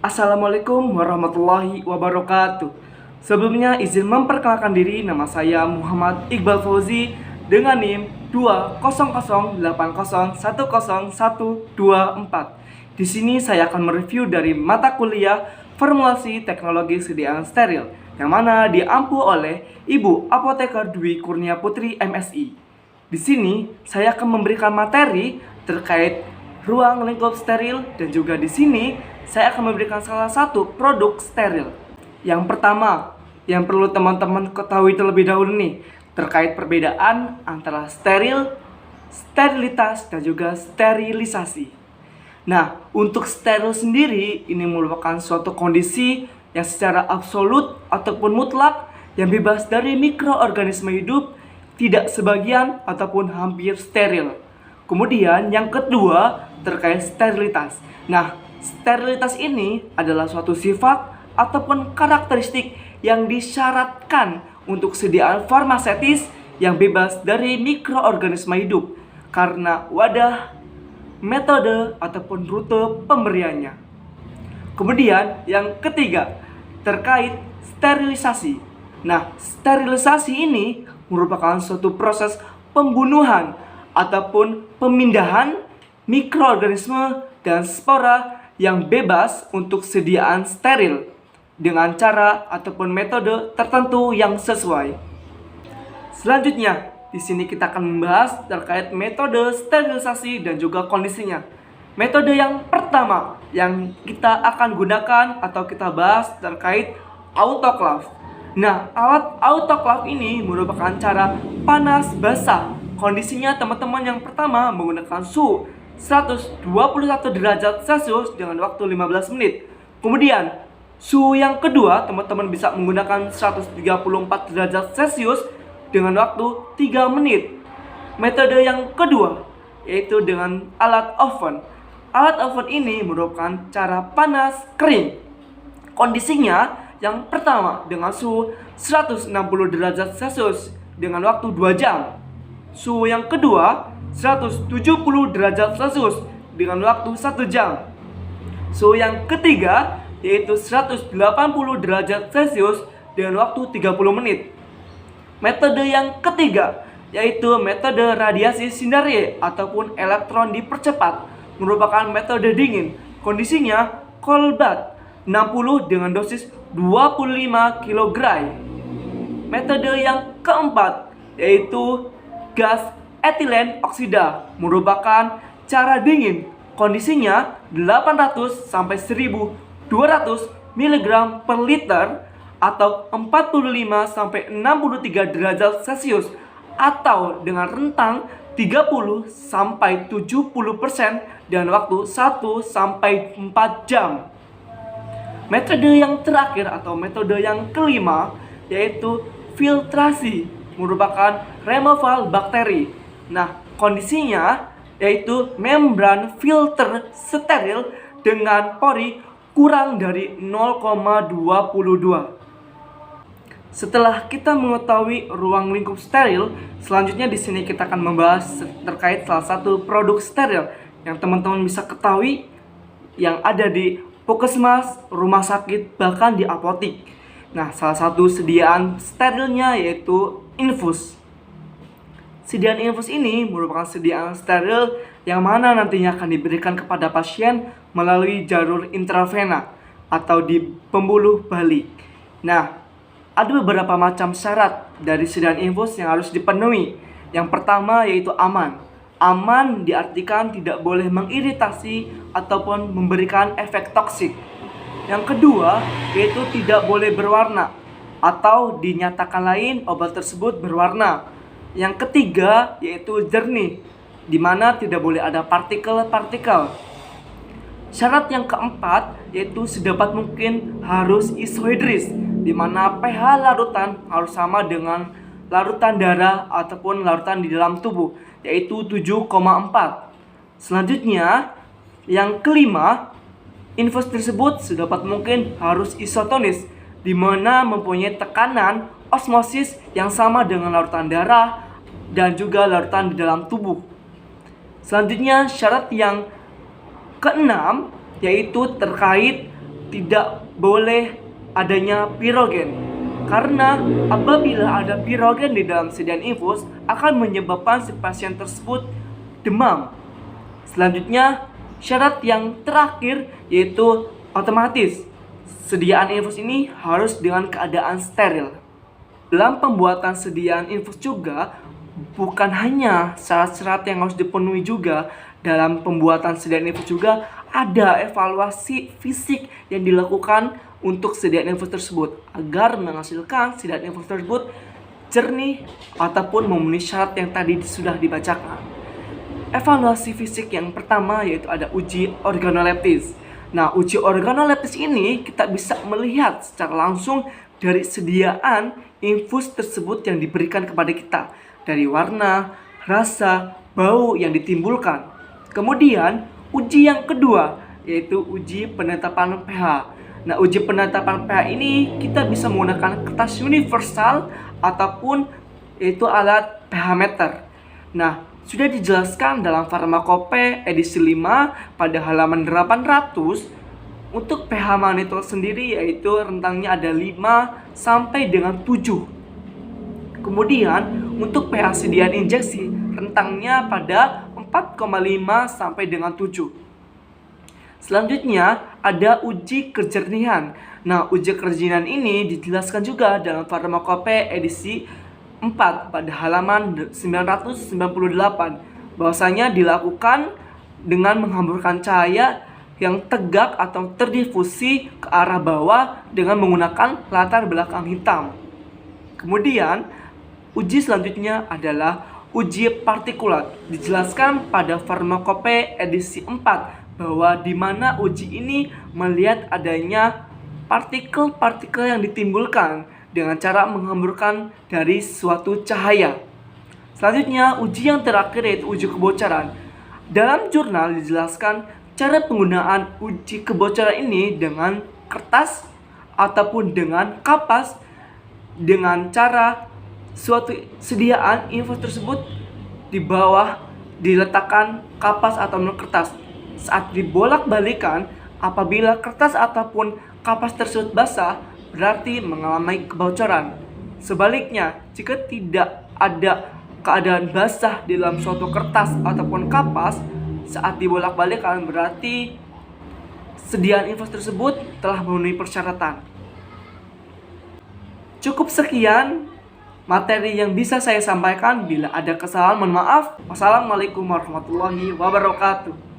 Assalamualaikum warahmatullahi wabarakatuh. Sebelumnya izin memperkenalkan diri, nama saya Muhammad Iqbal Fauzi dengan NIM 20080101224. Di sini saya akan mereview dari mata kuliah Formulasi Teknologi Sediaan Steril yang mana diampu oleh Ibu Apoteker Dwi Kurnia Putri MSI. Di sini saya akan memberikan materi terkait ruang lingkup steril dan juga di sini saya akan memberikan salah satu produk steril. Yang pertama, yang perlu teman-teman ketahui terlebih dahulu nih terkait perbedaan antara steril, sterilitas dan juga sterilisasi. Nah, untuk steril sendiri ini merupakan suatu kondisi yang secara absolut ataupun mutlak yang bebas dari mikroorganisme hidup, tidak sebagian ataupun hampir steril. Kemudian yang kedua terkait sterilitas. Nah, sterilitas ini adalah suatu sifat ataupun karakteristik yang disyaratkan untuk sediaan farmasetis yang bebas dari mikroorganisme hidup karena wadah, metode ataupun rute pemberiannya. Kemudian yang ketiga terkait sterilisasi. Nah, sterilisasi ini merupakan suatu proses pembunuhan ataupun pemindahan mikroorganisme dan spora yang bebas untuk sediaan steril dengan cara ataupun metode tertentu yang sesuai. Selanjutnya, di sini kita akan membahas terkait metode sterilisasi dan juga kondisinya. Metode yang pertama yang kita akan gunakan atau kita bahas terkait autoclave. Nah, alat autoclave ini merupakan cara panas basah. Kondisinya teman-teman yang pertama menggunakan suhu 121 derajat Celcius dengan waktu 15 menit. Kemudian suhu yang kedua teman-teman bisa menggunakan 134 derajat Celcius dengan waktu 3 menit. Metode yang kedua yaitu dengan alat oven. Alat oven ini merupakan cara panas kering. Kondisinya yang pertama dengan suhu 160 derajat Celcius dengan waktu 2 jam. Suhu yang kedua 170 derajat Celcius dengan waktu 1 jam. Suhu yang ketiga yaitu 180 derajat Celcius dengan waktu 30 menit. Metode yang ketiga yaitu metode radiasi sinar Y ataupun elektron dipercepat, merupakan metode dingin. Kondisinya cold bath 60 dengan dosis 25 kg. Metode yang keempat yaitu gas etilen oksida, merupakan cara dingin. Kondisinya 800 sampai 1200 mg per liter atau 45 sampai 63 derajat Celcius atau dengan rentang 30 sampai 70% dan waktu 1 sampai 4 jam. Metode yang terakhir atau metode yang kelima yaitu filtrasi, merupakan removal bakteri. Nah, kondisinya yaitu membran filter steril dengan pori kurang dari 0,22. Setelah kita mengetahui ruang lingkup steril, selanjutnya di sini kita akan membahas terkait salah satu produk steril yang teman-teman bisa ketahui yang ada di puskesmas, rumah sakit, bahkan di apotik. Nah, salah satu sediaan sterilnya yaitu infus. Sediaan infus ini merupakan sediaan steril yang mana nantinya akan diberikan kepada pasien melalui jalur intravena atau di pembuluh balik. Nah, ada beberapa macam syarat dari sediaan infus yang harus dipenuhi. Yang pertama yaitu aman. Aman diartikan tidak boleh mengiritasi ataupun memberikan efek toksik. Yang kedua yaitu tidak boleh berwarna atau dinyatakan lain obat tersebut berwarna. Yang ketiga yaitu jernih, di mana tidak boleh ada partikel-partikel. Syarat yang keempat yaitu sedapat mungkin harus isohidris, di mana pH larutan harus sama dengan larutan darah ataupun larutan di dalam tubuh, yaitu 7,4. Selanjutnya, yang kelima, infus tersebut sedapat mungkin harus isotonis, di mana mempunyai tekanan osmosis yang sama dengan larutan darah dan juga larutan di dalam tubuh. Selanjutnya, syarat yang keenam yaitu terkait tidak boleh adanya pirogen. Karena apabila ada pirogen di dalam sediaan infus akan menyebabkan si pasien tersebut demam. Selanjutnya, syarat yang terakhir yaitu otomatis sediaan infus ini harus dengan keadaan steril. Dalam pembuatan sediaan infus juga bukan hanya syarat-syarat yang harus dipenuhi juga. Dalam pembuatan sediaan infus juga ada evaluasi fisik yang dilakukan untuk sediaan infus tersebut agar menghasilkan sediaan infus tersebut jernih ataupun memenuhi syarat yang tadi sudah dibacakan. Evaluasi fisik yang pertama yaitu ada uji organoleptis. Nah, uji organoleptis ini kita bisa melihat secara langsung dari sediaan infus tersebut yang diberikan kepada kita, dari warna, rasa, bau yang ditimbulkan. Kemudian uji yang kedua yaitu uji penetapan pH. Nah, uji penetapan pH ini kita bisa menggunakan kertas universal ataupun yaitu alat pH meter. Nah, sudah dijelaskan dalam Farmakope edisi 5 pada halaman 800 untuk pH manitol sendiri yaitu rentangnya ada 5 sampai dengan 7. Kemudian untuk pH sediaan injeksi rentangnya pada 4,5 sampai dengan 7. Selanjutnya ada uji kejernihan. Nah, uji kejernihan ini dijelaskan juga dalam Farmakope edisi 4 pada halaman 998 bahwasanya dilakukan dengan menghamburkan cahaya yang tegak atau terdifusi ke arah bawah dengan menggunakan latar belakang hitam. Kemudian uji selanjutnya adalah uji partikulat. Dijelaskan pada Farmakope edisi 4 bahwa di mana uji ini melihat adanya partikel-partikel yang ditimbulkan dengan cara menghamburkan dari suatu cahaya. Selanjutnya, uji yang terakhir yaitu uji kebocoran. Dalam jurnal dijelaskan cara penggunaan uji kebocoran ini dengan kertas ataupun dengan kapas dengan cara suatu sediaan infus tersebut di bawah diletakkan kapas atau kertas. Saat dibolak-balikan, apabila kertas ataupun kapas tersebut basah, berarti mengalami kebocoran. Sebaliknya, jika tidak ada keadaan basah di dalam suatu kertas ataupun kapas, saat dibolak-balikan berarti sediaan infus tersebut telah memenuhi persyaratan. Cukup sekian materi yang bisa saya sampaikan. Bila ada kesalahan mohon maaf. Wassalamualaikum warahmatullahi wabarakatuh.